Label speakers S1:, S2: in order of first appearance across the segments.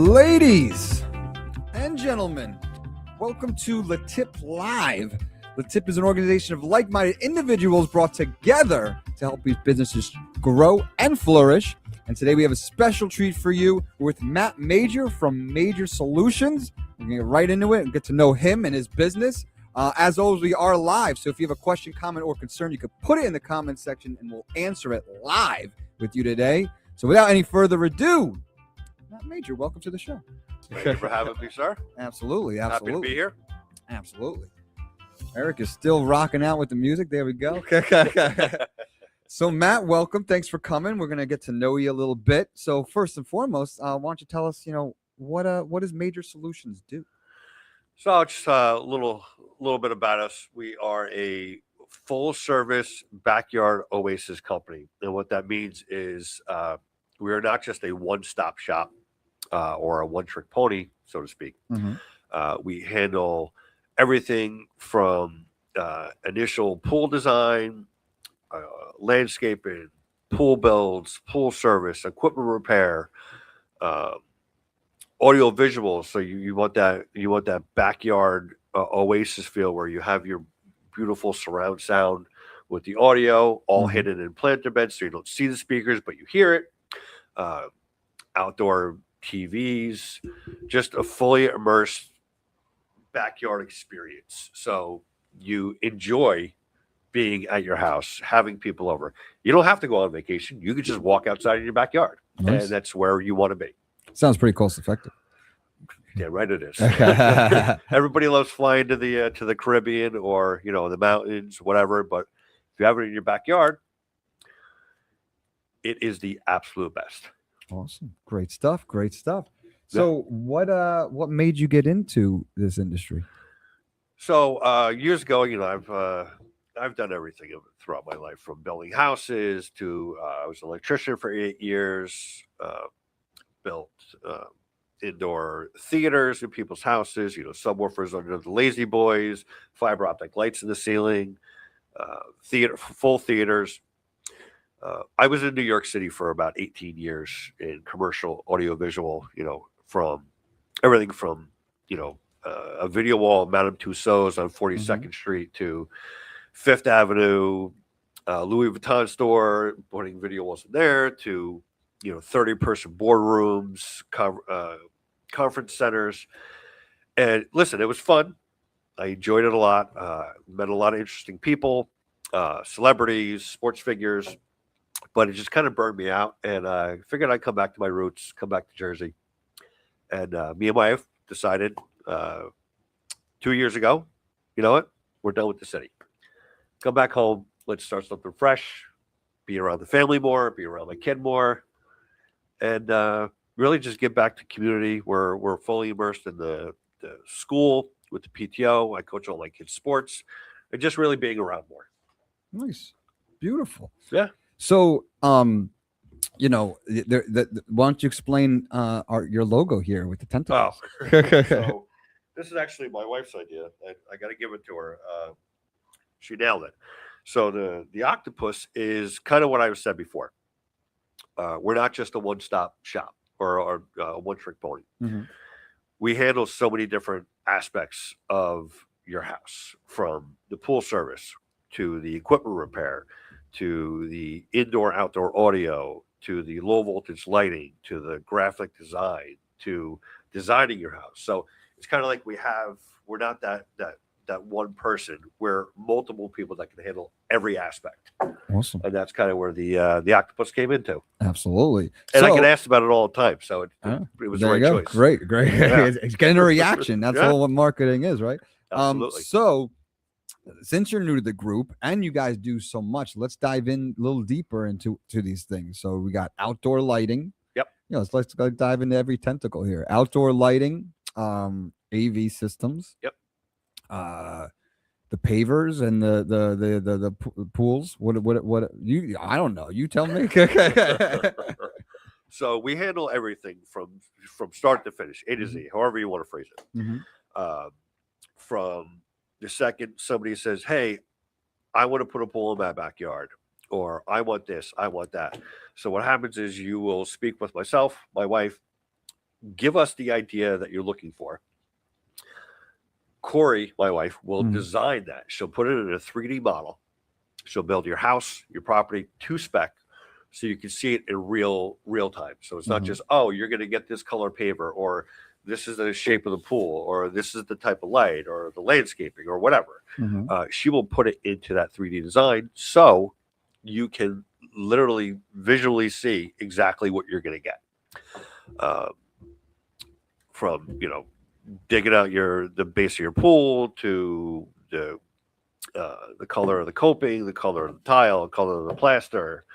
S1: Ladies and gentlemen, welcome to LeTip Live. LeTip is an organization of like-minded individuals brought together to help these businesses grow and flourish. And today we have a special treat for you with Matt Major from Major Solutions. We're going to get right into it and get to know him and his business. As always, we are live, so if you have a question, comment, or concern, you can put it in the comment section and we'll answer it live with you today. So without any further ado, Matt Major, welcome to the show.
S2: Thank you for having me, sir.
S1: Absolutely.
S2: Happy to be here.
S1: Absolutely. Eric is still rocking out with the music. There we go. So, Matt, welcome. Thanks for coming. We're going to get to know you a little bit. So, first and foremost, why don't you tell us, what does Major Solutions do?
S2: So, just a little bit about us. We are a full-service backyard oasis company, and what that means is we are not just a one-stop shop or a one-trick pony, so to speak.
S1: Mm-hmm.
S2: We handle everything from initial pool design, landscaping, pool builds, pool service, equipment repair, audio visual. So you want that backyard oasis feel where you have your beautiful surround sound with the audio all hidden in planter beds, so you don't see the speakers but you hear it. Outdoor TVs, just a fully immersed backyard experience. So you enjoy being at your house, having people over. You don't have to go on vacation. You can just walk outside in your backyard. Nice. And that's where you want to be. Sounds
S1: pretty cost effective.
S2: Yeah, right. It is. Everybody loves flying to the Caribbean or the mountains, whatever. But if you have it in your backyard, it is the absolute best.
S1: Awesome. Great stuff. So what made you get into this industry?
S2: So years ago, I've done everything throughout my life, from building houses to I was an electrician for 8 years, built indoor theaters in people's houses, subwoofers under the lazy boys, fiber optic lights in the ceiling, full theaters. I was in New York City for about 18 years in commercial audiovisual, from everything from, a video wall of Madame Tussauds on 42nd Street to Fifth Avenue, Louis Vuitton store, putting video walls in there, to, 30-person boardrooms, conference centers. And listen, it was fun. I enjoyed it a lot. Met a lot of interesting people, celebrities, sports figures. But it just kind of burned me out, and I figured I'd come back to my roots, come back to Jersey. And me and my wife decided 2 years ago, you know what? We're done with the city. Come back home. Let's start something fresh, be around the family more, be around my kid more, and really just get back to community. We're fully immersed in the school with the PTO. I coach all my kids' sports, and just really being around more.
S1: Nice. Beautiful.
S2: Yeah.
S1: So, why don't you explain your logo here with the tentacles?
S2: Oh, so this is actually my wife's idea. I got to give it to her. She nailed it. So the octopus is kind of what I said before. We're not just a one-stop shop or a one-trick pony.
S1: Mm-hmm.
S2: We handle so many different aspects of your house, from the pool service to the equipment repair, to the indoor-outdoor audio, to the low-voltage lighting, to the graphic design, to designing your house. So it's kind of like we're not that one person. We're multiple people that can handle every aspect.
S1: Awesome.
S2: And that's kind of where the octopus came into.
S1: Absolutely.
S2: And I get asked about it all the time. So it was the right choice.
S1: Great. Yeah. It's getting a reaction. That's all what marketing is, right?
S2: Absolutely.
S1: So since you're new to the group and you guys do so much, let's dive in a little deeper into these things. So we got outdoor lighting.
S2: Yep.
S1: Let's go dive into every tentacle here. Outdoor lighting, AV systems.
S2: Yep.
S1: The pavers and the pools. What you? I don't know. You tell me.
S2: So we handle everything from start to finish, A to Z, however you want to phrase it.
S1: Mm-hmm.
S2: From the second somebody says, hey, I want to put a pool in my backyard, or I want this, I want that. So what happens is you will speak with myself, my wife, give us the idea that you're looking for. Corey, my wife, will design that. She'll put it in a 3D model. She'll build your house, your property to spec, so you can see it in real time. So it's not just, oh, you're going to get this color paver, or this is the shape of the pool, or this is the type of light, or the landscaping, or whatever. She will put it into that 3D design, so you can literally visually see exactly what you're going to get. From digging out the base of your pool to the color of the coping, the color of the tile, the color of the plaster,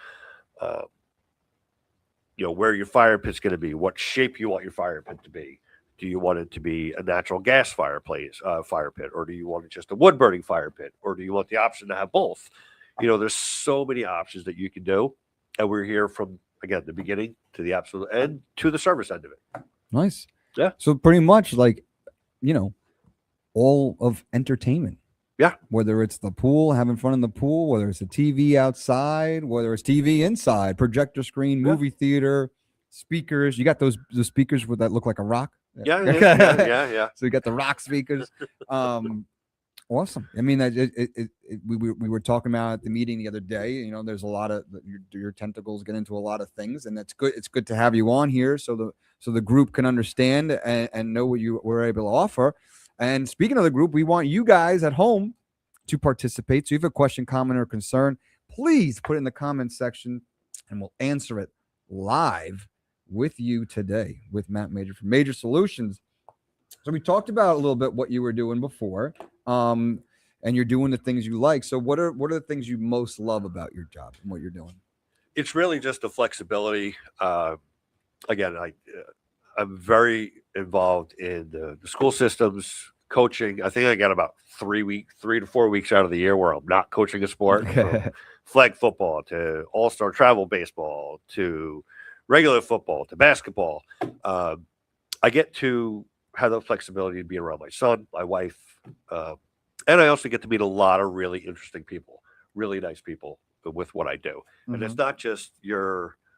S2: where your fire pit's going to be, what shape you want your fire pit to be. Do you want it to be a natural gas fire pit, or do you want it just a wood burning fire pit, or do you want the option to have both? There's so many options that you can do, and we're here from, again, the beginning to the absolute end to the service end of it.
S1: Nice.
S2: Yeah.
S1: So pretty much like, all of entertainment.
S2: Yeah.
S1: Whether it's the pool, having fun in the pool, whether it's a TV outside, whether it's TV inside, projector screen, movie theater, speakers. You got the speakers that look like a rock.
S2: Yeah.
S1: So you got the rock speakers. Awesome. I mean, we were talking about at the meeting the other day. There's a lot of your tentacles get into a lot of things, and that's good. It's good to have you on here so the group can understand and know what you were able to offer. And speaking of the group, we want you guys at home to participate. So if you have a question, comment, or concern, please put it in the comment section, and we'll answer it live with you today with Matt Major from Major Solutions. So we talked about a little bit what you were doing before, and you're doing the things you like. So what are the things you most love about your job and what you're doing?
S2: It's really just the flexibility. Again, I'm very involved in the school systems, coaching. I think I got about 3 to 4 weeks out of the year where I'm not coaching a sport, from flag football to all-star travel baseball to regular football to basketball. I get to have the flexibility to be around my son, my wife, and I also get to meet a lot of really interesting people, really nice people with what I do. And it's not just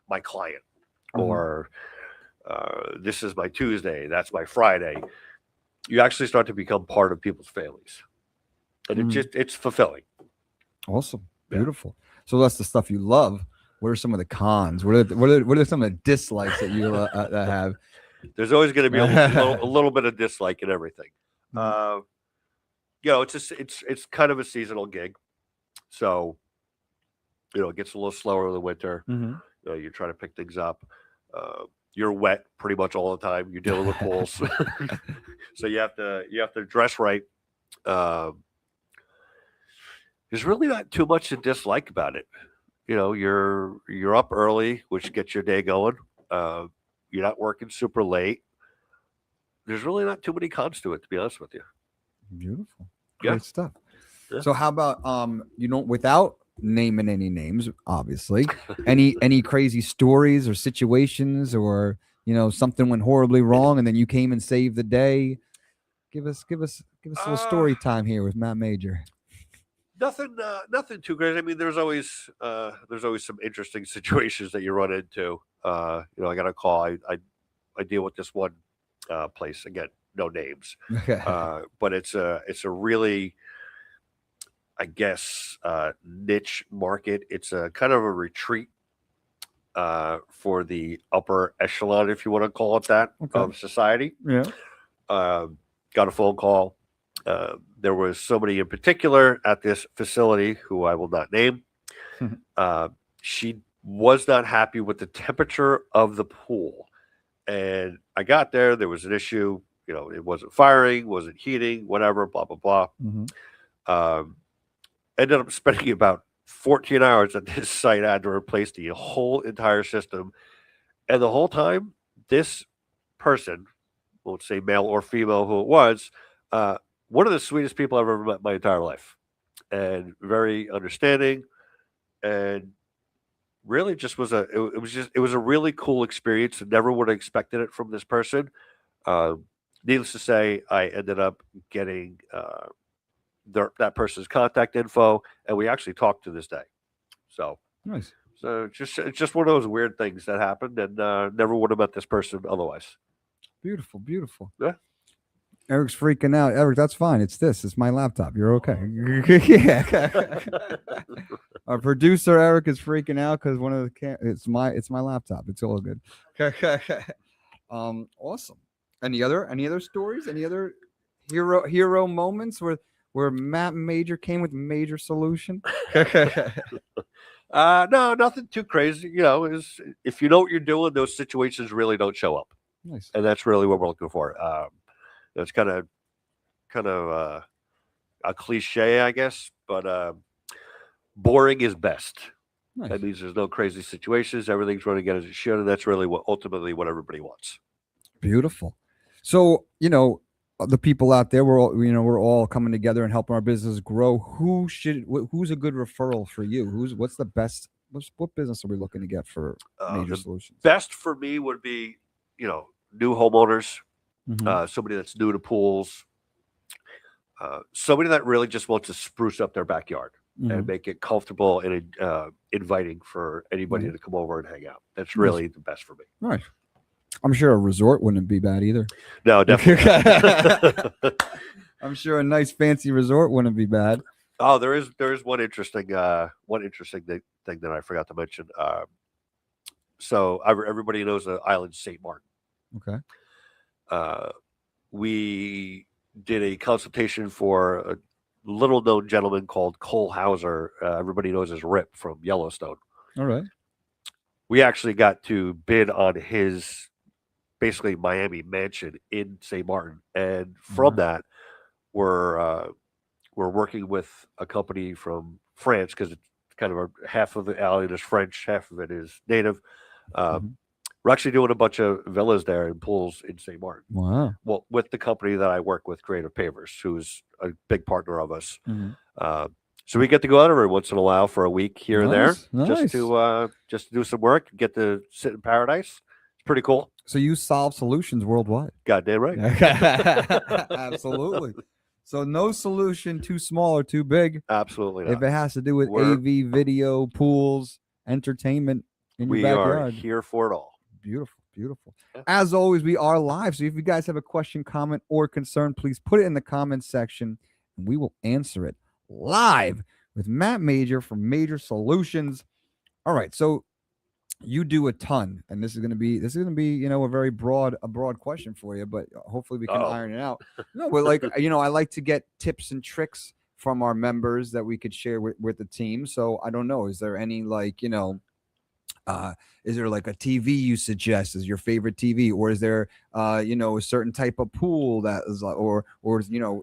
S2: my client or this is my Tuesday, that's my Friday. You actually start to become part of people's families, and it's fulfilling.
S1: Awesome. Beautiful. So that's the stuff you love. What are some of the cons? What are some of the dislikes that you have?
S2: There's always going to be a little bit of dislike in everything. It's kind of a seasonal gig, so it gets a little slower in the winter. You're trying to pick things up. You're wet pretty much all the time. You're dealing with pools, so you have to dress right. There's really not too much to dislike about it. You're up early, which gets your day going. You're not working super late. There's really not too many cons to it, to be honest with you.
S1: Beautiful. Great stuff. Yeah. So how about without naming any names, obviously, any crazy stories or situations, or something went horribly wrong and then you came and saved the day? Give us a little story time here with Matt Major.
S2: Nothing too crazy. I mean, there's always some interesting situations that you run into. I got a call. I deal with this one place, again, no names, but it's a really, I guess, niche market. It's a kind of a retreat for the upper echelon, if you want to call it that, of society.
S1: Yeah.
S2: Got a phone call. There was somebody in particular at this facility who I will not name. She was not happy with the temperature of the pool. And I got there. There was an issue. It wasn't firing, wasn't heating, whatever, blah, blah, blah. Ended up spending about 14 hours at this site. I had to replace the whole entire system. And the whole time, this person, won't say male or female who it was, one of the sweetest people I've ever met in my entire life, and very understanding, and really just was it was a really cool experience. I never would have expected it from this person. Needless to say, I ended up getting that person's contact info, and we actually talked to this day. So
S1: nice.
S2: So it's just one of those weird things that happened, and never would have met this person otherwise.
S1: Beautiful, beautiful.
S2: Yeah.
S1: Eric's freaking out. Eric, that's fine. It's my laptop. You're okay. Yeah. Our producer Eric is freaking out because one of the it's my laptop. It's all good. Awesome. Any other stories? Any other hero moments where Matt Major came with major solution?
S2: No, nothing too crazy. Is if you know what you're doing, those situations really don't show up,
S1: Nice.
S2: and that's really what we're looking for. It's kind of a cliche, I guess, but boring is best.
S1: Nice.
S2: That means there's no crazy situations. Everything's running as it should, and that's really ultimately what everybody wants.
S1: Beautiful. So, the people out there, we're all coming together and helping our business grow. Who's a good referral for you? What's the best? What business are we looking to get for major solutions?
S2: Best for me would be, new homeowners,
S1: Mhm.
S2: somebody that's new to pools, somebody that really just wants to spruce up their backyard and make it comfortable and inviting for anybody to come over and hang out. That's really the best for me.
S1: Right. I'm sure a resort wouldn't be bad either.
S2: No, definitely.
S1: I'm sure a nice fancy resort wouldn't be bad.
S2: Oh, there is one interesting thing that I forgot to mention. So everybody knows the island St. Martin.
S1: Okay.
S2: We did a consultation for a little known gentleman called Cole Hauser. Everybody knows as Rip from Yellowstone.
S1: All right.
S2: We actually got to bid on his basically Miami mansion in St. Martin, and from that, we're working with a company from France because it's kind of half of the island is French, half of it is native. We're actually doing a bunch of villas there and pools in St. Martin.
S1: Wow.
S2: Well, with the company that I work with, Creative Pavers, who's a big partner of us. So we get to go out every once in a while for a week here and there, just to do some work, get to sit in paradise. It's pretty cool.
S1: So you solve solutions worldwide.
S2: Goddamn right.
S1: Absolutely. So no solution too small or too big.
S2: Absolutely not.
S1: If it has to do with AV, video, pools, entertainment in your backyard.
S2: We are here for it all.
S1: Beautiful, beautiful. Yeah. As always, we are live. So if you guys have a question, comment, or concern, please put it in the comments section and we will answer it live with Matt Major from Major Solutions. All right. So you do a ton, and this is going to be a very broad question for you, but hopefully we can iron it out. No, but I like to get tips and tricks from our members that we could share with the team. So I don't know, is there any is there like a TV you suggest as your favorite TV, or is there a certain type of pool that is or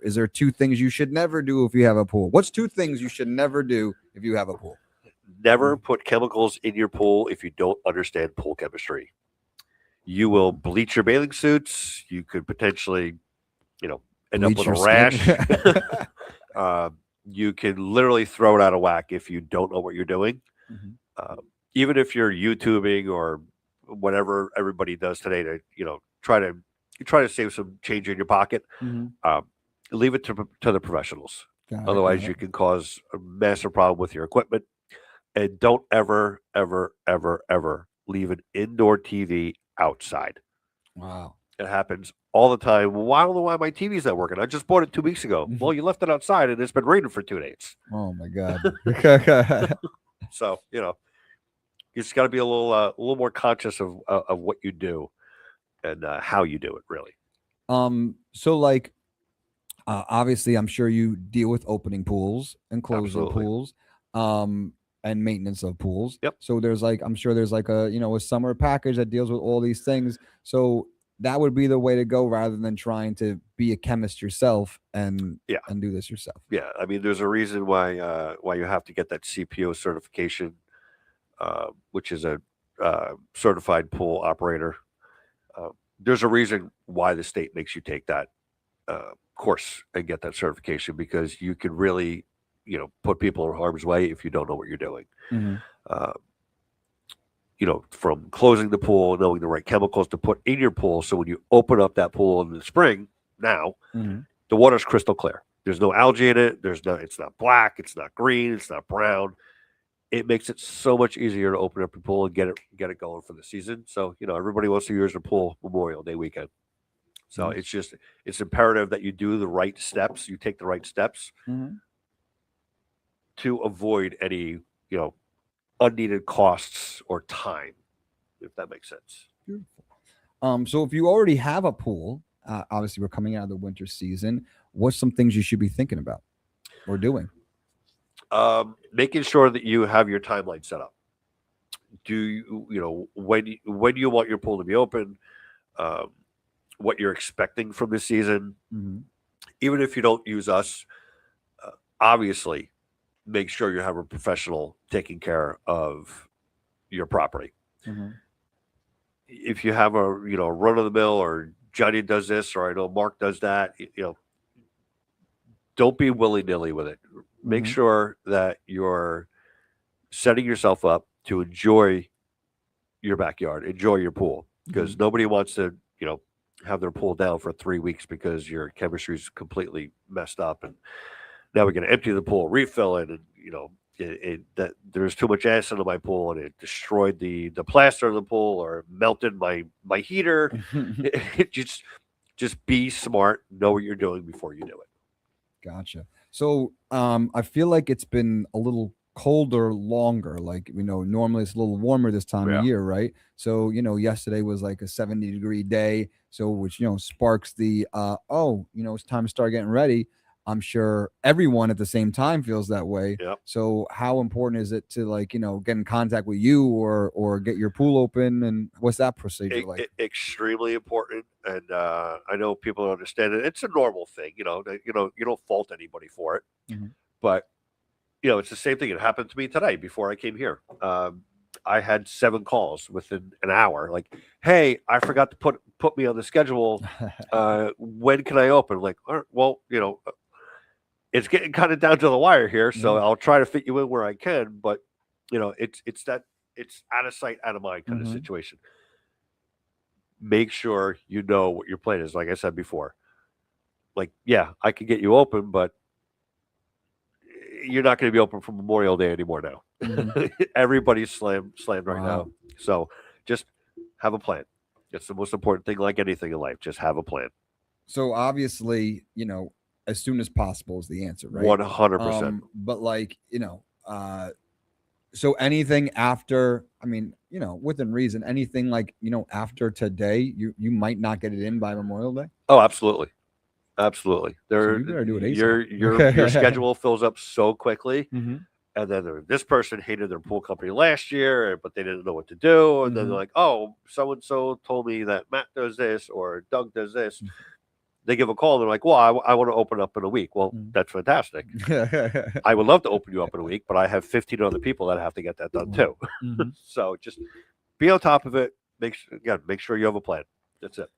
S1: is there two things you should never do if you have a pool? What's two things you should never do if you have a pool?
S2: Never put chemicals in your pool if you don't understand pool chemistry. You will bleach your bathing suits. You could potentially, end up with a rash. You can literally throw it out of whack if you don't know what you're doing. Even if you're YouTubing or whatever everybody does today to, try to save some change in your pocket, leave it to the professionals. Otherwise, you can cause a massive problem with your equipment. And don't ever, ever, ever, ever leave an indoor TV outside.
S1: Wow.
S2: It happens all the time. Well, I don't know why my TV's not working. I just bought it 2 weeks ago. Well, you left it outside and it's been raining for 2 days.
S1: Oh my God.
S2: So, you just got to be a little more conscious of what you do and how you do it, really.
S1: So obviously I'm sure you deal with opening pools and closing pools. And maintenance of pools.
S2: Yep.
S1: So I'm sure there's a summer package that deals with all these things. So that would be the way to go rather than trying to be a chemist yourself and do this yourself.
S2: Yeah. I mean, there's a reason why you have to get that CPO certification, which is a certified pool operator. There's a reason why the state makes you take that course and get that certification, because you can really put people in harm's way if you don't know what you're doing. From closing the pool, knowing the right chemicals to put in your pool. So when you open up that pool in the spring, now the water's crystal clear. There's no algae in it. It's not black. It's not green. It's not brown. It makes it so much easier to open up your pool and get it going for the season. So, everybody wants to use their pool Memorial Day weekend. So
S1: Yes.
S2: it's imperative that you do the right steps. You take the right steps
S1: Mm-hmm.
S2: to avoid any, unneeded costs or time, if that makes sense.
S1: Beautiful. So if you already have a pool, obviously we're coming out of the winter season. What's some things you should be thinking about or doing?
S2: Making sure that you have your timeline set up. Do when you want your pool to be open, um, what you're expecting from the season.
S1: Mm-hmm.
S2: Even if you don't use us, obviously make sure you have a professional taking care of your property.
S1: Mm-hmm.
S2: If you have a run of the mill, or Johnny does this, or I know Mark does that, don't be willy nilly with it. Make
S1: Mm-hmm.
S2: sure that you're setting yourself up to enjoy your backyard, enjoy your pool,
S1: Mm-hmm.
S2: because nobody wants to, have their pool down for 3 weeks because your chemistry is completely messed up, and now we're going to empty the pool, refill it, and that there's too much acid in my pool, and it destroyed the plaster of the pool, or melted my heater. It just be smart, know what you're doing before you do it.
S1: Gotcha. So I feel like it's been a little colder longer. Like, normally it's a little warmer this time of
S2: Yeah.
S1: year, right? So, yesterday was like a 70-degree day. So which, sparks the it's time to start getting ready. I'm sure everyone at the same time feels that way.
S2: Yep.
S1: So how important is it to get in contact with you or get your pool open, and what's that procedure like?
S2: Extremely important, and I know people don't understand it. It's a normal thing, you don't fault anybody for it,
S1: Mhm.
S2: but it's the same thing. It happened to me today before I came here. I had 7 calls within an hour. Like, hey, I forgot to put me on the schedule. When can I open? Like, all right, well, it's getting kind of down to the wire here, so
S1: Yeah.
S2: I'll try to fit you in where I can. But it's out of sight, out of mind kind of
S1: Mhm.
S2: situation. Make sure you know what your plan is. Like I said before, like, yeah, I can get you open, but you're not going to be open for Memorial Day anymore now.
S1: Mhm.
S2: Everybody's slammed right now.
S1: Wow.
S2: So just have a plan. It's the most important thing, like anything in life. Just have a plan.
S1: So obviously, as soon as possible is the answer, right?
S2: 100%.
S1: But so anything after, I mean, within reason, anything after today, you might not get it in by Memorial Day.
S2: Oh, absolutely. Absolutely.
S1: So
S2: There
S1: you better do it
S2: your
S1: ASAP.
S2: your schedule fills up so quickly.
S1: Mm-hmm.
S2: And then this person hated their pool company last year, but they didn't know what to do. And then
S1: Mm-hmm.
S2: they're like, oh, so and so told me that Matt does this or Doug does this. They give a call. And they're like, well, I want to open up in a week. Well, that's fantastic. I would love to open you up in a week, but I have 15 other people that have to get that done too.
S1: Mm-hmm.
S2: So just be on top of it. Make sure you have a plan. That's it.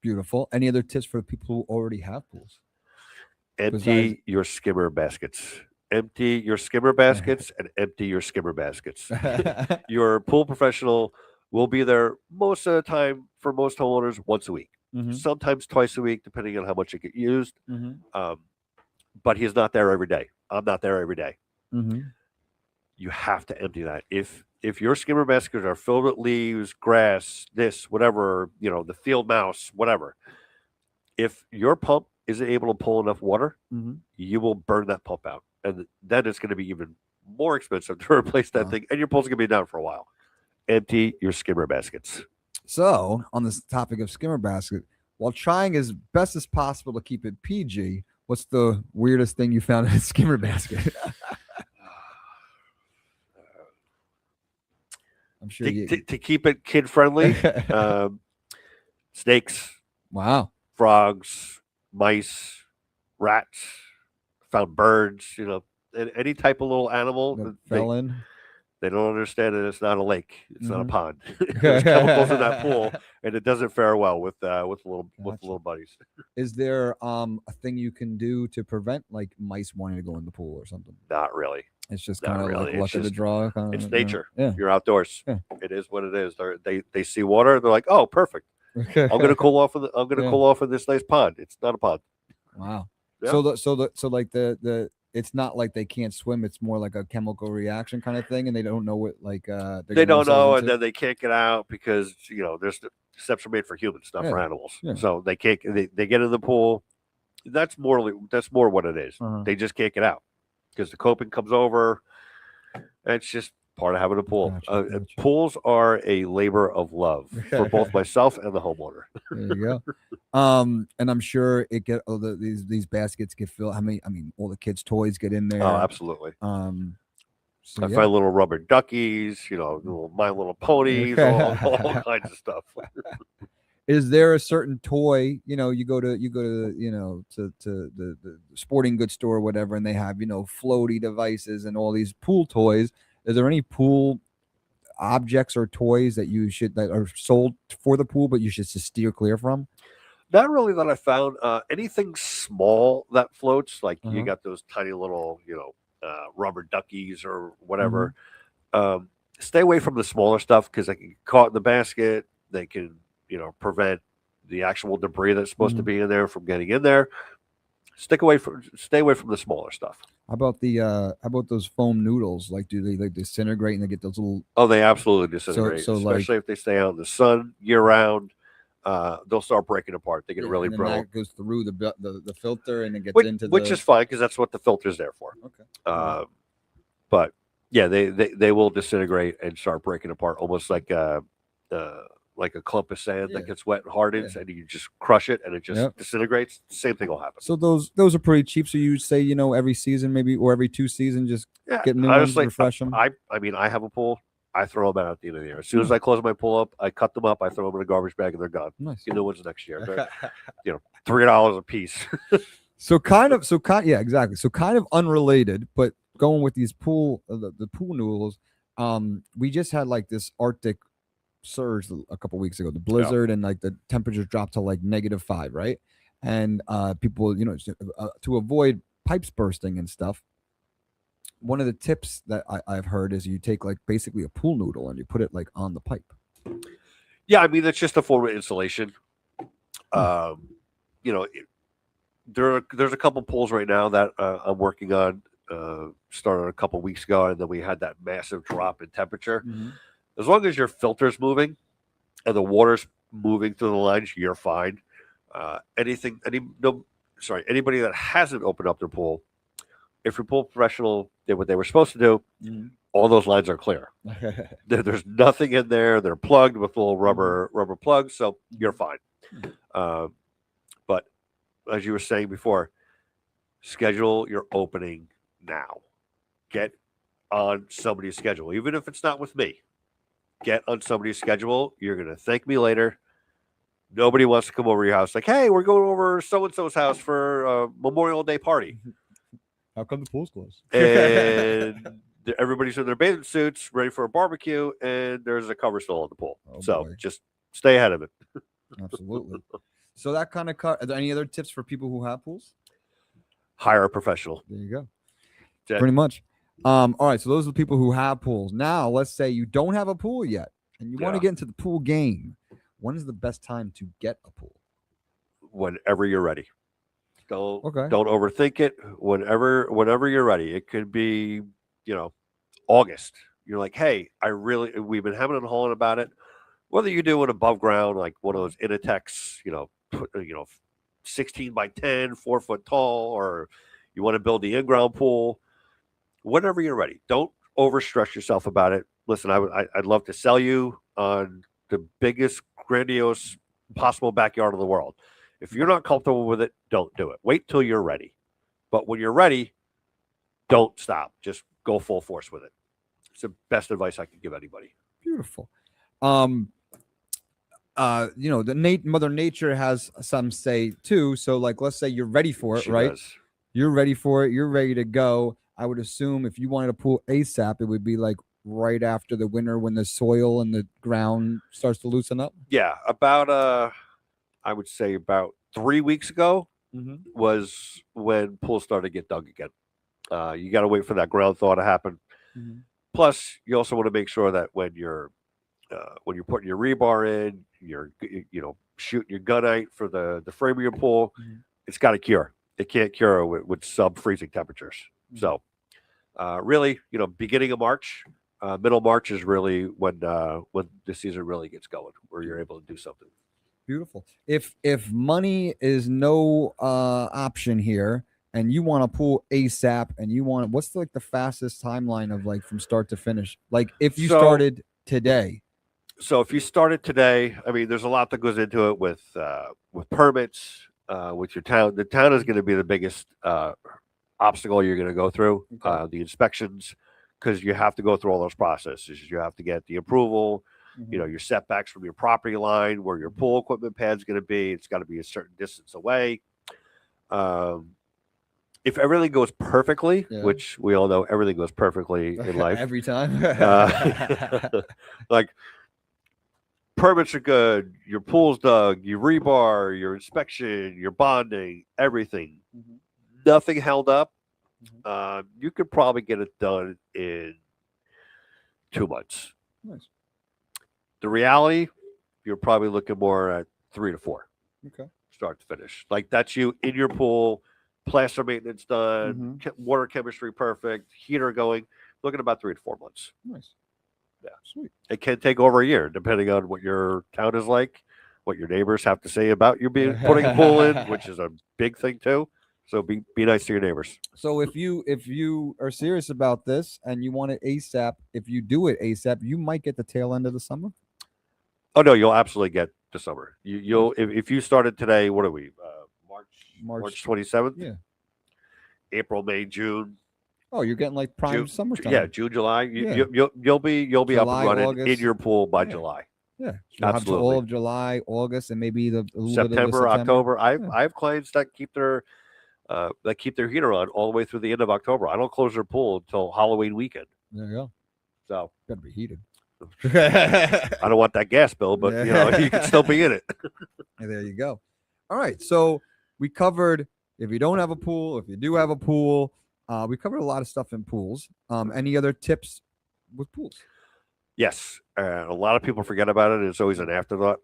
S1: Beautiful. Any other tips for people who already have pools?
S2: Empty your skimmer baskets. Empty your skimmer baskets and empty your skimmer baskets. Your pool professional will be there most of the time for most homeowners once a week,
S1: Mm-hmm.
S2: sometimes twice a week, depending on how much it gets used.
S1: Mm-hmm.
S2: But he's not there every day. I'm not there every day.
S1: Mm-hmm.
S2: You have to empty that. If your skimmer baskets are filled with leaves, grass, this, whatever, the field mouse, whatever, if your pump isn't able to pull enough water,
S1: Mm-hmm.
S2: you will burn that pump out. And then it's going to be even more expensive to replace that thing. And your pool's going to be down for a while. Empty your skimmer baskets.
S1: So, on this topic of skimmer basket, while trying as best as possible to keep it PG, what's the weirdest thing you found in a skimmer basket? I'm sure
S2: to keep it kid friendly, snakes,
S1: wow,
S2: frogs, mice, rats, found birds, any type of little animal.
S1: fell in.
S2: They don't understand that it's not a lake. It's not a
S1: Mhm.
S2: pond. There's chemicals in that pool, and it doesn't fare well with little buddies.
S1: Is there a thing you can do to prevent like mice wanting to go in the pool or something?
S2: Not really.
S1: It's just
S2: Not
S1: kind of
S2: really.
S1: like luck of the draw.
S2: It's nature.
S1: Yeah.
S2: You're outdoors.
S1: Yeah.
S2: It is what it is. They see water. They're like, oh, perfect. I'm gonna cool off. Cool off in this nice pond. It's not a pond.
S1: Wow.
S2: Yeah.
S1: So like the it's not like they can't swim. It's more like a chemical reaction kind of thing, and they don't know what like they're
S2: They
S1: getting
S2: don't know,
S1: themselves
S2: and
S1: into.
S2: then they can't get out because there's the steps are made for humans, not for
S1: Yeah,
S2: animals.
S1: yeah.
S2: So they can't. They get in the pool. That's more what it is.
S1: Uh-huh.
S2: They just can't get out because the coping comes over. And it's just part of having a pool.
S1: Gotcha.
S2: Pools are a labor of love for both myself and the homeowner.
S1: There you go. And I'm sure it get these baskets get filled. I mean, all the kids' toys get in there.
S2: Oh, absolutely.
S1: So
S2: I find little rubber duckies, little My Little Ponies, all kinds of stuff.
S1: Is there a certain toy? You go to to the sporting goods store or whatever, and they have floaty devices and all these pool toys. Is there any pool objects or toys that are sold for the pool, but you should just steer clear from?
S2: Not really that I found. Anything small that floats, like you
S1: Uh-huh.
S2: got those tiny little, rubber duckies or
S1: Mm-hmm.
S2: whatever. Stay away from the smaller stuff because they can get caught in the basket. They can, prevent the actual debris that's supposed to
S1: Mhm.
S2: be in there from getting in there. Stay away from the smaller stuff.
S1: How about those foam noodles? Like, do they like disintegrate and they get those little?
S2: Oh, they absolutely disintegrate,
S1: so like
S2: especially if they stay out in the sun year round. They'll start breaking apart. They get really
S1: and then
S2: brittle,
S1: that goes through the filter and it gets
S2: which,
S1: into
S2: which is fine because that's what the filter's there for.
S1: Okay.
S2: But yeah, they will disintegrate and start breaking apart, almost like a clump of sand
S1: Yeah.
S2: that gets wet and hardens,
S1: Yeah.
S2: and you just crush it and it just
S1: Yep.
S2: disintegrates. Same thing will happen.
S1: So those are pretty cheap. So you say every season maybe or every 2 seasons just
S2: Yeah,
S1: get new
S2: honestly,
S1: ones, refresh them.
S2: I mean, I have a pool. I throw them out at the end of the year. As soon as I close my pool up, I cut them up, I throw them in a garbage bag, and they're gone.
S1: Nice.
S2: Get new ones next year. They're, $3 a piece.
S1: Yeah, exactly. So kind of unrelated, but going with these pool the pool noodles. We just had like this Arctic surge a couple weeks ago, the blizzard, and like the temperatures dropped to like -5, right? And people, to avoid pipes bursting and stuff. One of the tips that I've heard is you take like basically a pool noodle and you put it like on the pipe.
S2: Yeah, I mean, that's just a form of insulation. There's a couple pools right now that I'm working on. Started a couple weeks ago, and then we had that massive drop in temperature.
S1: Mm-hmm.
S2: As long as your filter's moving and the water's moving through the lines, you're fine. Anybody that hasn't opened up their pool, if your pool professional did what they were supposed to do,
S1: Mm-hmm.
S2: all those lines are clear. There's nothing in there. They're plugged with little rubber plugs, so you're fine. But as you were saying before, schedule your opening now. Get on somebody's schedule, even if it's not with me. Get on somebody's schedule. You're going to thank me later. Nobody wants to come over to your house like, hey, we're going over so-and-so's house for a Memorial Day party.
S1: How come the pool's closed?
S2: And everybody's in their bathing suits, ready for a barbecue, and there's a cover still on the pool. So
S1: boy.
S2: just stay ahead of it.
S1: Absolutely. So that kind of cut. Are there any other tips for people who have pools?
S2: Hire a professional.
S1: There you go.
S2: Yeah.
S1: Pretty much. All right. So those are the people who have pools. Now, let's say you don't have a pool yet and you want to get into the pool game. When is the best time to get a pool?
S2: Whenever you're ready. Don't
S1: Okay.
S2: overthink it. Whenever you're ready. It could be, August. You're like, hey, we've been having a hauling about it. Whether you do it above ground, like one of those Inatex, 16 by 10, 4 foot tall, or you want to build the in-ground pool, whenever you're ready. Don't overstress yourself about it. Listen, I'd love to sell you on the biggest, grandiose possible backyard in the world. If you're not comfortable with it, don't do it. Wait till you're ready. But when you're ready, don't stop. Just go full force with it. It's the best advice I could give anybody.
S1: Beautiful. Mother Nature has some say too. So like, let's say you're ready for it,
S2: She
S1: right?
S2: does.
S1: You're ready for it. You're ready to go. I would assume if you wanted a pool ASAP, it would be like right after the winter when the soil and the ground starts to loosen up.
S2: Yeah, about I would say about 3 weeks ago was when pools started to get dug again. You got to wait for that ground thaw to happen. Plus, you also want to make sure that when you're putting your rebar in, you're shooting your gunite for the frame of your pool, it's got to cure. It can't cure with sub freezing temperatures. So really, beginning of March, middle March is really when the season really gets going, where you're able to do something.
S1: Beautiful. If money is no option here, and you want a pool ASAP, and you want, what's like the fastest timeline of like from start to finish? Like if you started today.
S2: So if you started today, I mean, there's a lot that goes into it with permits, with your town. The town is going to be the biggest obstacle you're going to go through.
S1: Okay.
S2: The inspections, because you have to go through all those processes. You have to get the approval. Your setbacks from your property line, where your pool equipment pad's going to be. It's got to be a certain distance away. If everything goes perfectly, which we all know everything goes perfectly in life
S1: every time,
S2: like permits are good, your pool's dug, your rebar, your inspection, your bonding, everything, nothing held up. You could probably get it done in 2 months.
S1: Nice.
S2: The reality, you're probably looking more at 3 to 4.
S1: Okay.
S2: Start to finish. Like that's you in your pool, plaster maintenance done, water chemistry perfect, heater going. Looking at about 3 to 4 months.
S1: Nice.
S2: Yeah.
S1: Sweet.
S2: It can take over a year, depending on what your town is like, what your neighbors have to say about you putting a pool in, which is a big thing too. So be nice to your neighbors.
S1: So if you are serious about this and you want it ASAP, if you do it ASAP, you might get the tail end of the summer.
S2: Oh no, you'll absolutely get the summer. You'll if you started today. What are we? March 27th.
S1: Yeah.
S2: April, May, June.
S1: Oh, you're getting like prime summertime.
S2: Yeah, June, July. You'll be
S1: July,
S2: up and running
S1: August.
S2: in your pool by July.
S1: Yeah,
S2: absolutely.
S1: All of July, August, and maybe a little
S2: September,
S1: bit of September.
S2: October. I have clients that keep their heater on all the way through the end of October. I don't close their pool until Halloween weekend.
S1: There you go.
S2: So
S1: better be heated.
S2: I don't want that gas bill, but you can still be in it.
S1: There you go. All right, so we covered if you don't have a pool, if you do have a pool. We covered a lot of stuff in pools. Any other tips with pools?
S2: Yes, a lot of people forget about it. It's always an afterthought.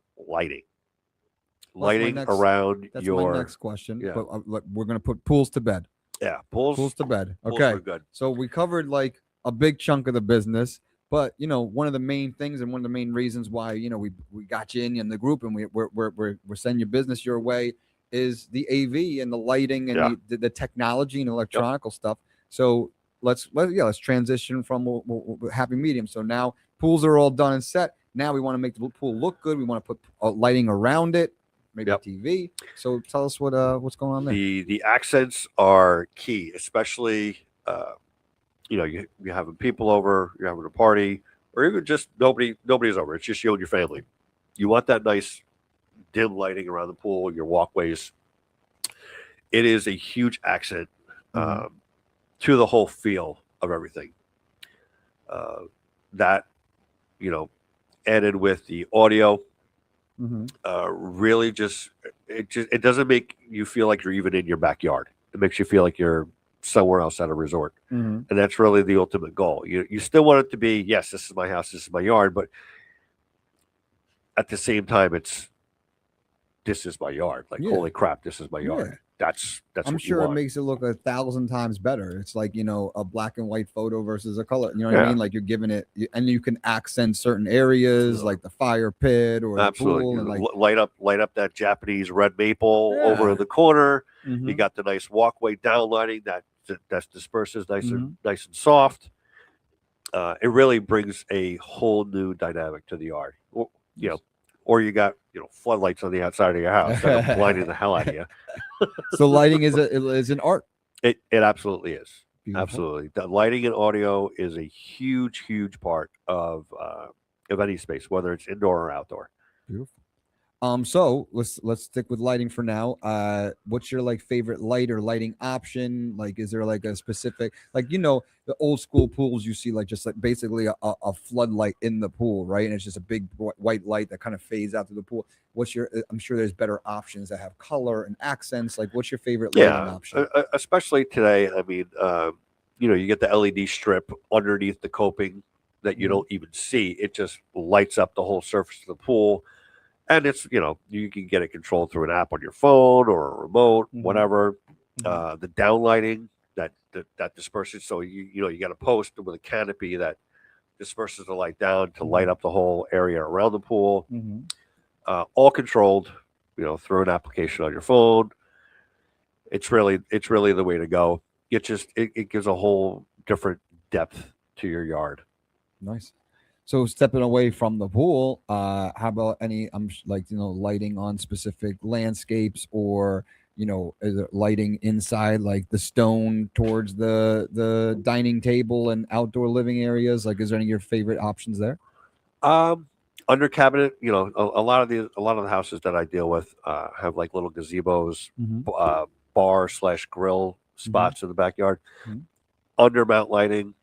S2: Lighting around
S1: that's
S2: your.
S1: My next question.
S2: Yeah.
S1: But we're going to put pools to bed.
S2: Yeah, pools
S1: to bed.
S2: Pools
S1: okay,
S2: are good.
S1: So we covered like a big chunk of the business. But one of the main things and one of the main reasons why we got you in the group and we're sending your business your way is the AV and the lighting and the technology and electronical stuff. So let's transition from happy medium. So now pools are all done and set. Now we want to make the pool look good. We want to put lighting around it, maybe TV. So tell us what's going on there.
S2: The accents are key, especially. You're having people over, you're having a party, or even just nobody's over. It's just you and your family. You want that nice dim lighting around the pool, your walkways. It is a huge accent to the whole feel of everything. That, added with the audio, really it doesn't make you feel like you're even in your backyard. It makes you feel like you're somewhere else at a resort. And that's really the ultimate goal. You still want it to be, yes, this is my house, this is my yard, but at the same time this is my yard. Like, holy crap, this is my yard. That's
S1: I'm sure it makes it look 1,000 times better. It's like, a black and white photo versus a color. You know what I mean? Like you're giving it, and you can accent certain areas like the fire pit or the pool. And
S2: light up that Japanese red maple over in the corner. You got the nice walkway down lighting that disperses nice and soft. It really brings a whole new dynamic to the yard. Or you got floodlights on the outside of your house that are blinding the hell out of you.
S1: So lighting is an art.
S2: It absolutely is.
S1: Beautiful.
S2: Absolutely. The lighting and audio is a huge part of any space, whether it's indoor or outdoor.
S1: Beautiful. So let's stick with lighting for now. What's your favorite light or lighting option? Like, is there a specific, the old school pools you see just basically a floodlight in the pool, right? And it's just a big white light that kind of fades out to the pool. I'm sure there's better options that have color and accents. Like, what's your favorite lighting option?
S2: Especially today. I mean, you get the LED strip underneath the coping that you don't even see. It just lights up the whole surface of the pool. And it's, you can get it controlled through an app on your phone or a remote, whatever. The downlighting that disperses. So you got a post with a canopy that disperses the light down to light up the whole area around the pool. All controlled, through an application on your phone. It's really the way to go. It gives a whole different depth to your yard.
S1: Nice. So stepping away from the pool, how about any lighting on specific landscapes, or is it lighting inside, like the stone towards the dining table and outdoor living areas? Like, is there any of your favorite options there?
S2: Under cabinet, a lot of the houses that I deal with have like little gazebos, bar/grill spots in the backyard. Under mount lighting,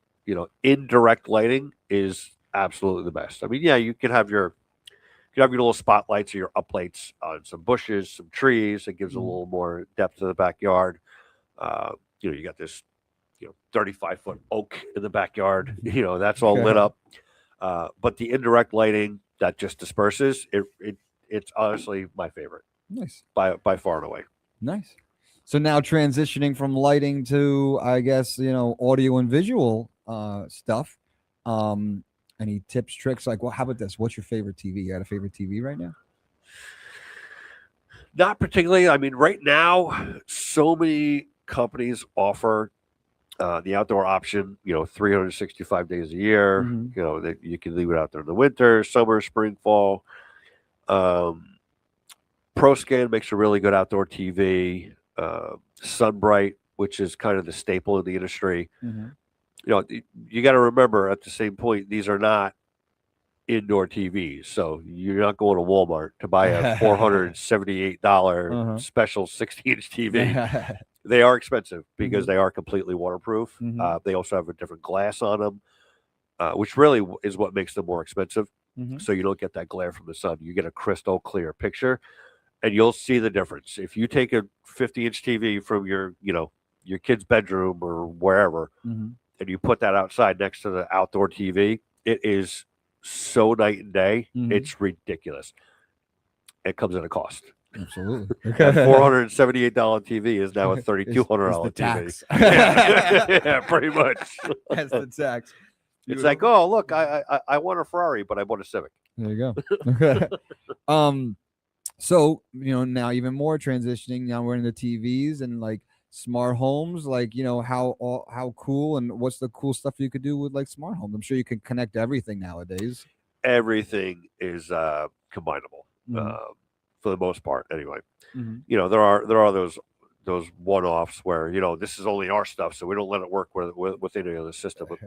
S2: indirect lighting is absolutely the best. I mean, yeah, you can have your little spotlights or your uplights on some bushes, some trees. It gives a little more depth to the backyard. You got this 35-foot oak in the backyard. That's all lit up. But the indirect lighting that just disperses, it's honestly my favorite.
S1: Nice.
S2: By far and away.
S1: Nice. So now transitioning from lighting to, I guess, audio and visual stuff. Any tips, tricks? Like, well, how about this? What's your favorite TV? You got a favorite TV right now?
S2: Not particularly. I mean, right now, so many companies offer the outdoor option, 365 days a year. That you can leave it out there in the winter, summer, spring, fall. ProScan makes a really good outdoor TV. Sunbright, which is kind of the staple in the industry. You got to remember at the same point, these are not indoor TVs. So you're not going to Walmart to buy a $478 special 60-inch TV. They are expensive because they are completely waterproof. They also have a different glass on them, which really is what makes them more expensive. So you don't get that glare from the sun. You get a crystal clear picture, and you'll see the difference. If you take a 50-inch TV from your kid's bedroom or wherever, and you put that outside next to the outdoor TV, it is so night and day. It's ridiculous. It comes at a cost.
S1: Absolutely.
S2: That $478 TV is now a $3,200 TV. Yeah, pretty much.
S1: That's the tax.
S2: It's like, oh, look, I want a Ferrari, but I bought a Civic.
S1: There you go. So, now even more transitioning. Now we're into TVs and like smart homes. Like, how cool, and what's the cool stuff you could do with like smart homes? I'm sure you can connect everything nowadays.
S2: Everything is combinable. For the most part, anyway. There are those one-offs where this is only our stuff, so we don't let it work with any other system. But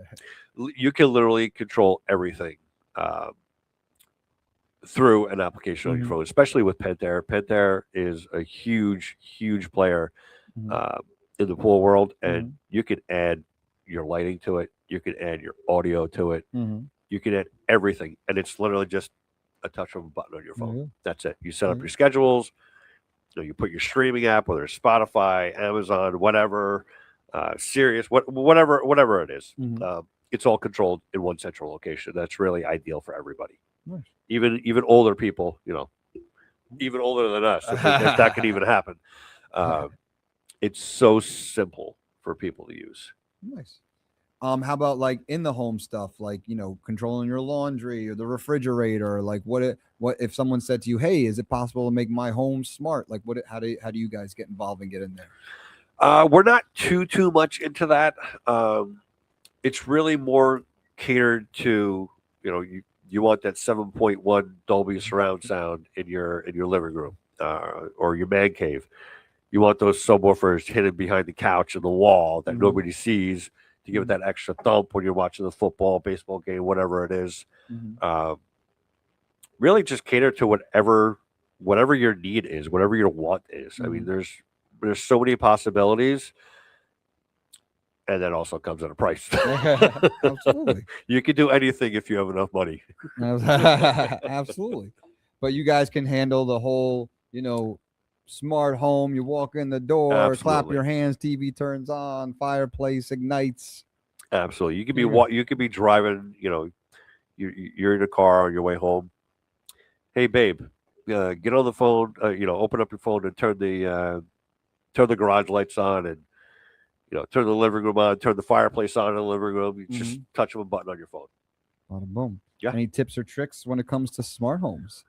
S2: you can literally control everything through an application on your phone, especially with Pentair. Pentair is a huge player in the pool world, and you can add your lighting to it. You can add your audio to it. You can add everything, and it's literally just a touch of a button on your phone. That's it. You set up your schedules. You put your streaming app, whether it's Spotify, Amazon, whatever, Sirius, whatever it is. It's all controlled in one central location. That's really ideal for everybody.
S1: Nice.
S2: Even older people, even older than us, if that could even happen. It's so simple for people to use.
S1: Nice. How about like in the home stuff, like, controlling your laundry or the refrigerator? Like what if someone said to you, hey, is it possible to make my home smart? Like how do you guys get involved and get in there?
S2: We're not too much into that. It's really more catered to, you want that 7.1 Dolby surround sound in your living room or your man cave. You want those subwoofers hidden behind the couch and the wall that nobody sees, to give it that extra thump when you're watching the football, baseball game, whatever it is. Really just cater to whatever your need is, whatever your want is. I mean, there's so many possibilities, and that also comes at a price.
S1: Absolutely.
S2: You can do anything if you have enough money.
S1: Absolutely. But you guys can handle the whole, smart home. You walk in the door,
S2: Absolutely.
S1: Clap your hands, TV turns on, fireplace ignites.
S2: Absolutely. You could be driving, you're in a car on your way home. Hey babe, get on the phone, open up your phone and turn the garage lights on, and turn the living room on, turn the fireplace on in the living room. You just touch a button on your phone.
S1: Bada boom.
S2: Yeah.
S1: Any tips or tricks when it comes to smart homes?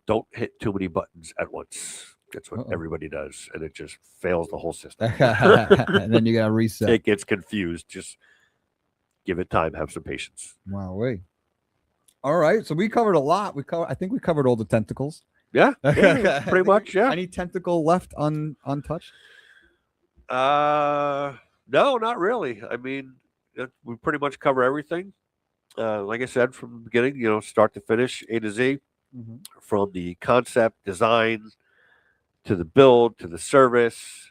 S2: Don't hit too many buttons at once. That's what everybody does, and it just fails the whole system.
S1: And then you got to reset.
S2: It gets confused. Just give it time. Have some patience.
S1: Wow, wait. All right, so we covered a lot. I think we covered all the tentacles.
S2: Yeah, pretty much. Yeah.
S1: Any tentacle left untouched?
S2: No, not really. I mean, we pretty much cover everything. Like I said, from the beginning, start to finish, A to Z, from the concept, design, to the build, to the service.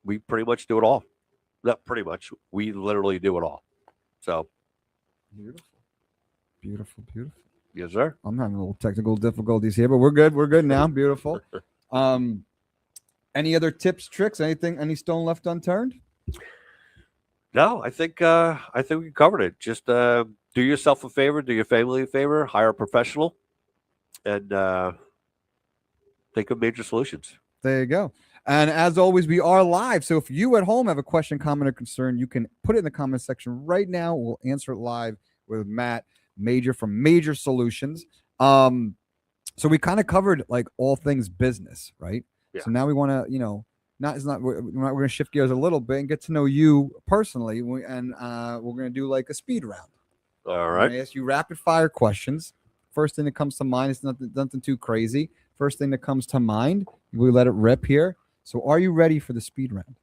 S2: We pretty much do it all. Not pretty much. We literally do it all. So
S1: beautiful.
S2: Yes, sir.
S1: I'm having a little technical difficulties here, but we're good. We're good now. Beautiful. Any other tips, tricks, anything, any stone left unturned?
S2: No, I think we covered it. Just do yourself a favor, do your family a favor, hire a professional, and think of major solutions.
S1: There you go. And as always, we are live. So if you at home have a question, comment, or concern, you can put it in the comment section right now. We'll answer it live with Matt Major from Major Solutions. So we kind of covered like all things business, right?
S2: Yeah.
S1: So now we want to, we're going to shift gears a little bit and get to know you personally. And we're going to do like a speed round.
S2: All right.
S1: I'm going to ask you rapid fire questions. First thing that comes to mind is nothing too crazy. First thing that comes to mind, we let it rip here. So are you ready for the speed round?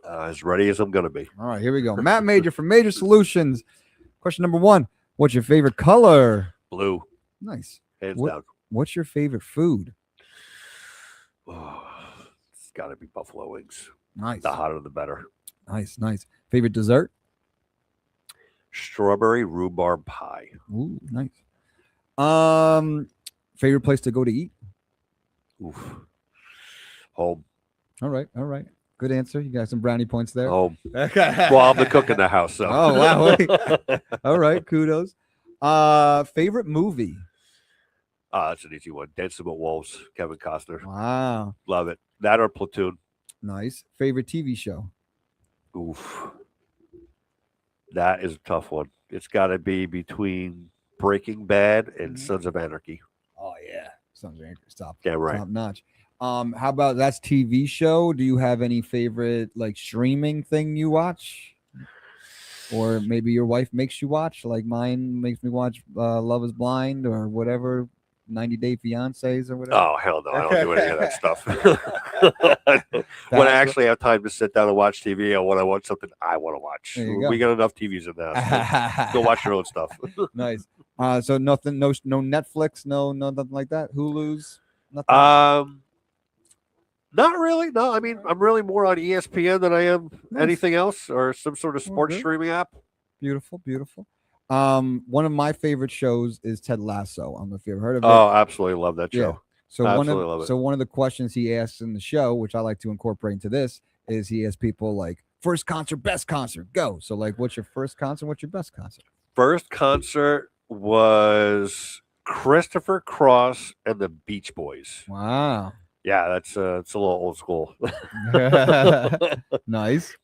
S2: As ready as I'm going to be.
S1: All right, here we go. Matt Major from Major Solutions. Question number 1. What's your favorite color?
S2: Blue.
S1: Nice.
S2: Hands down.
S1: What's your favorite food?
S2: Oh, it's got to be buffalo wings.
S1: Nice.
S2: The hotter the better.
S1: Nice. Favorite dessert?
S2: Strawberry rhubarb pie.
S1: Ooh, nice. Favorite place to go to eat?
S2: Oof. Home.
S1: All right. Good answer. You got some brownie points there.
S2: Home. Well, I'm the cook in the house, so.
S1: Oh, wow. All right. Kudos. Favorite movie?
S2: That's an easy one. Dancing with Wolves, Kevin Costner.
S1: Wow.
S2: Love it. That or Platoon.
S1: Nice. Favorite TV show?
S2: Oof. That is a tough one. It's got to be between Breaking Bad and Sons of Anarchy.
S1: Oh, yeah. Sons of Anarchy. Stop.
S2: Yeah, right.
S1: Top notch. How about that's TV show? Do you have any favorite like streaming thing you watch? Or maybe your wife makes you watch, like mine makes me watch Love is Blind or whatever, 90 Day Fiancés or whatever.
S2: Oh, hell no. I don't do any of that stuff. When I actually have time to sit down and watch TV, I want something I want to watch. We got enough TVs in the house. Go watch your own stuff.
S1: Nice. So nothing, no Netflix, no nothing like that? Hulu's? Nothing?
S2: Not really. No, I mean, I'm really more on ESPN than I am anything else or some sort of sports streaming app.
S1: Beautiful. One of my favorite shows is Ted Lasso. I don't know if you ever heard of it.
S2: Oh, absolutely love that show.
S1: Yeah. So
S2: absolutely
S1: one of the questions he asks in the show, which I like to incorporate into this, is he asks people like first concert, best concert, go. So like, what's your first concert? What's your best concert?
S2: First concert was Christopher Cross and the Beach Boys.
S1: Wow.
S2: Yeah, it's a little old school.
S1: Nice.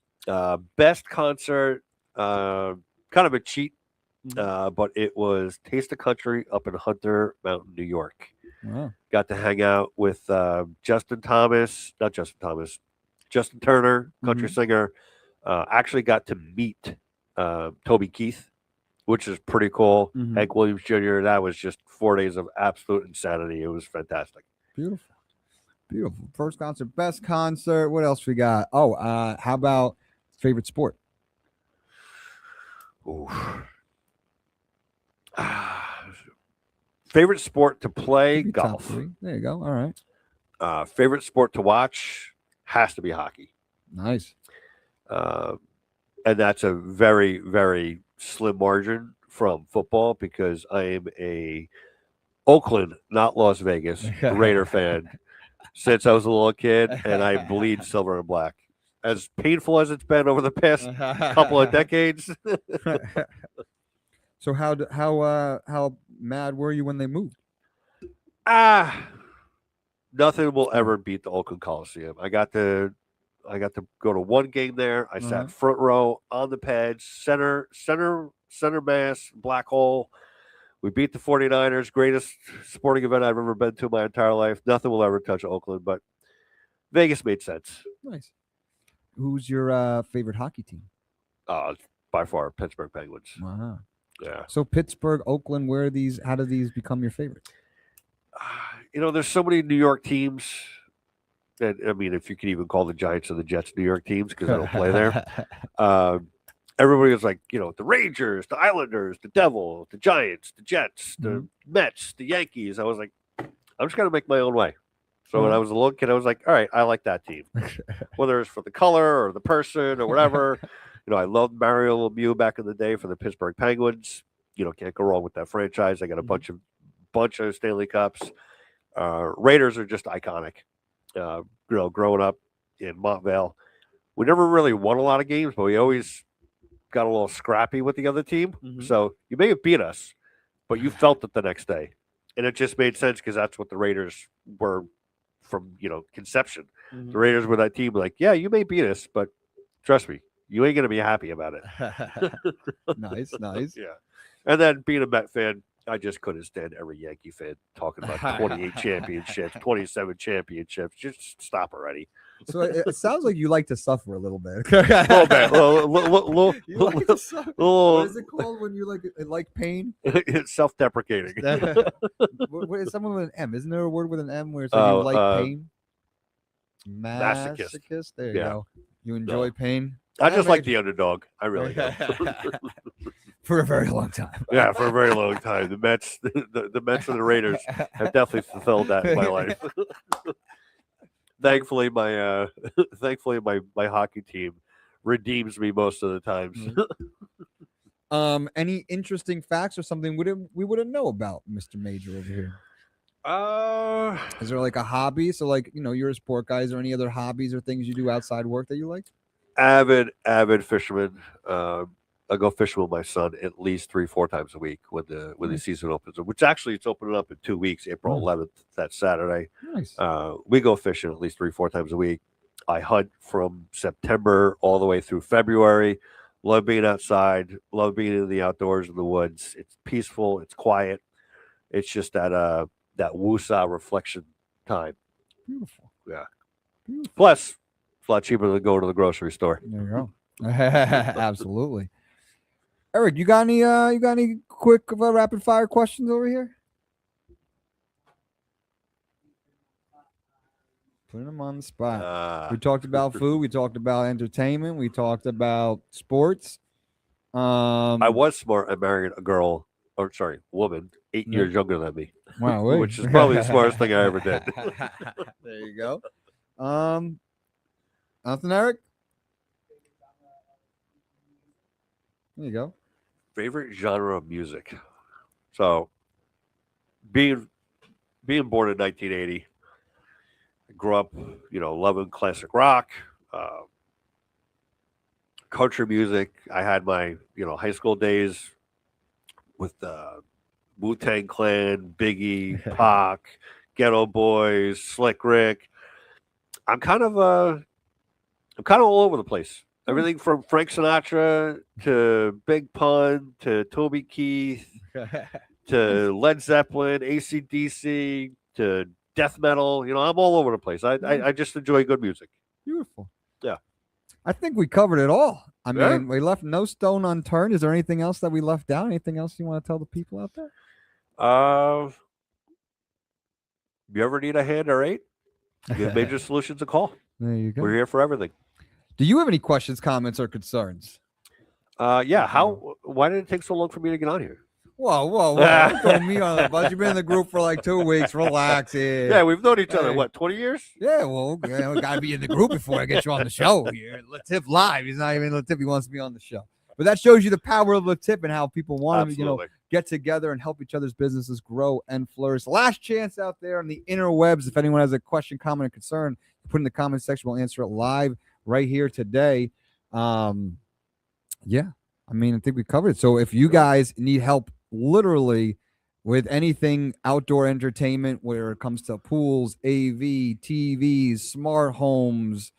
S2: Best concert, kind of a cheat, but it was Taste of Country up in Hunter Mountain, New York.
S1: Wow.
S2: Got to hang out with Justin Turner, country singer. Actually got to meet Toby Keith, which is pretty cool. Hank Williams Jr. That was just 4 days of absolute insanity. It was fantastic.
S1: Beautiful. First concert, best concert. What else we got? Oh, how about favorite sport?
S2: Ooh. Favorite sport to play? Golf.
S1: There you go. All right.
S2: Favorite sport to watch has to be hockey.
S1: Nice.
S2: And that's a very, very slim margin from football because I am a Oakland, not Las Vegas, Raider fan since I was a little kid, and I bleed silver and black. As painful as it's been over the past couple of decades.
S1: So how mad were you when they moved?
S2: Nothing will ever beat the Oakland Coliseum. I got to I got to go to one game there. I sat front row on the pads, center mass, black hole. We beat the 49ers, greatest sporting event I've ever been to my entire life. Nothing will ever touch Oakland, but Vegas made sense.
S1: Nice. Who's your favorite hockey team?
S2: By far, Pittsburgh Penguins.
S1: Wow.
S2: Yeah.
S1: So Pittsburgh, Oakland, how do these become your favorites?
S2: There's so many New York teams. And, I mean, if you could even call the Giants and the Jets New York teams because I don't play there. Everybody was like, the Rangers, the Islanders, the Devils, the Giants, the Jets, the Mets, the Yankees. I was like, I'm just going to make my own way. So when I was a little kid, I was like, all right, I like that team. Whether it's for the color or the person or whatever. I loved Mario Lemieux back in the day for the Pittsburgh Penguins. Can't go wrong with that franchise. I got a bunch of Stanley Cups. Raiders are just iconic. Growing up in Montvale, we never really won a lot of games, but we always got a little scrappy with the other team. Mm-hmm. So you may have beat us, but you felt it the next day. And it just made sense because that's what the Raiders were from, conception. Mm-hmm. The Raiders were that team like, yeah, you may beat us, but trust me, you ain't going to be happy about it.
S1: Nice.
S2: Yeah. And then being a Met fan, I just couldn't stand every Yankee fan talking about 28 championships, 27 championships. Just stop already.
S1: So it sounds like you like to suffer a little bit.
S2: A little bit.
S1: You like to suffer? What is it called when you like pain?
S2: It's self-deprecating.
S1: Someone with an M. Isn't there a word with an M where it's like you like pain? Masochist. There you go. You enjoy pain?
S2: I just like the underdog. I really do.
S1: For a very long time.
S2: Yeah, for a very long time. The Mets, the Mets and the Raiders have definitely fulfilled that in my life. Thankfully, my hockey team redeems me most of the times.
S1: Any interesting facts or something we wouldn't know about Mr. Major over here? Is there like a hobby? So you're a sport guy. Is there any other hobbies or things you do outside work that you like?
S2: Avid fisherman. I go fishing with my son at least 3-4 times a week when the season opens, which actually it's opening up in 2 weeks, April 11th, that Saturday.
S1: Nice.
S2: We go fishing at least 3-4 times a week. I hunt from September all the way through February. Love being outside. Love being in the outdoors in the woods. It's peaceful. It's quiet. It's just that woosah reflection time.
S1: Beautiful.
S2: Yeah. Beautiful. Plus, it's a lot cheaper than going to the grocery store.
S1: There you go. Absolutely. Eric, you got any quick rapid fire questions over here? Putting them on the spot. We talked about food. We talked about entertainment. We talked about sports.
S2: I was smart at marrying a woman 8 years younger than me.
S1: Wow,
S2: which is probably the smartest thing I ever did.
S1: There you go. Nothing, Eric? There you go.
S2: Favorite genre of music. So, being born in 1980, I grew up, loving classic rock, country music. I had my, high school days with Wu-Tang Clan, Biggie, Pac, Ghetto Boys, Slick Rick. I'm kind of all over the place. Everything from Frank Sinatra to Big Pun to Toby Keith to Led Zeppelin, AC/DC to death metal. I'm all over the place. I just enjoy good music.
S1: Beautiful.
S2: Yeah.
S1: I think we covered it all. I mean, we left no stone unturned. Is there anything else that we left out? Anything else you want to tell the people out there?
S2: You ever need a hand or eight? Give Major Solutions a call.
S1: There you go.
S2: We're here for everything.
S1: Do you have any questions, comments, or concerns?
S2: Yeah. Why did it take so long for me to get on here?
S1: Whoa. Don't throw me on the bus. You've been in the group for like 2 weeks. Relax here.
S2: Yeah, we've known each other, 20 years?
S1: Yeah, well, we got to be in the group before I get you on the show here. LeTip Live. He's not even LeTip. He wants to be on the show. But that shows you the power of LeTip and how people want to, get together and help each other's businesses grow and flourish. Last chance out there on the interwebs. If anyone has a question, comment, or concern, put in the comment section. We'll answer it live right here today. I think we covered it. So if you guys need help literally with anything outdoor entertainment, where it comes to pools, AV, TVs, smart homes,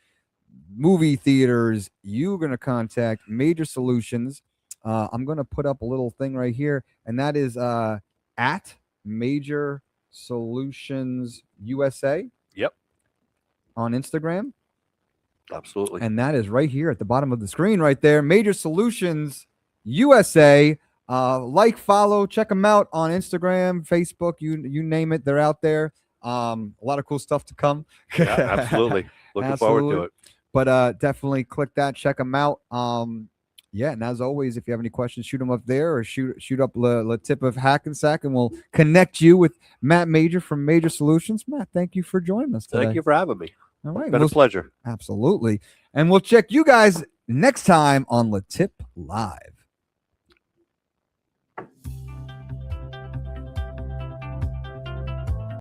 S1: movie theaters, you're going to contact Major Solutions. I'm going to put up a little thing right here, and that is at Major Solutions USA.
S2: Yep.
S1: On Instagram.
S2: Absolutely.
S1: And that is right here at the bottom of the screen right there. Major Solutions USA. Like, follow, check them out on Instagram, Facebook, you name it. They're out there. A lot of cool stuff to come.
S2: Yeah, absolutely. Looking forward to it.
S1: But definitely click that, check them out. Yeah, and as always, if you have any questions, shoot them up there or shoot up LeTip of Hackensack, and we'll connect you with Matt Major from Major Solutions. Matt, thank you for joining us today.
S2: Thank you for having me.
S1: All right.
S2: It's been a pleasure.
S1: Absolutely. And we'll check you guys next time on LeTip Live.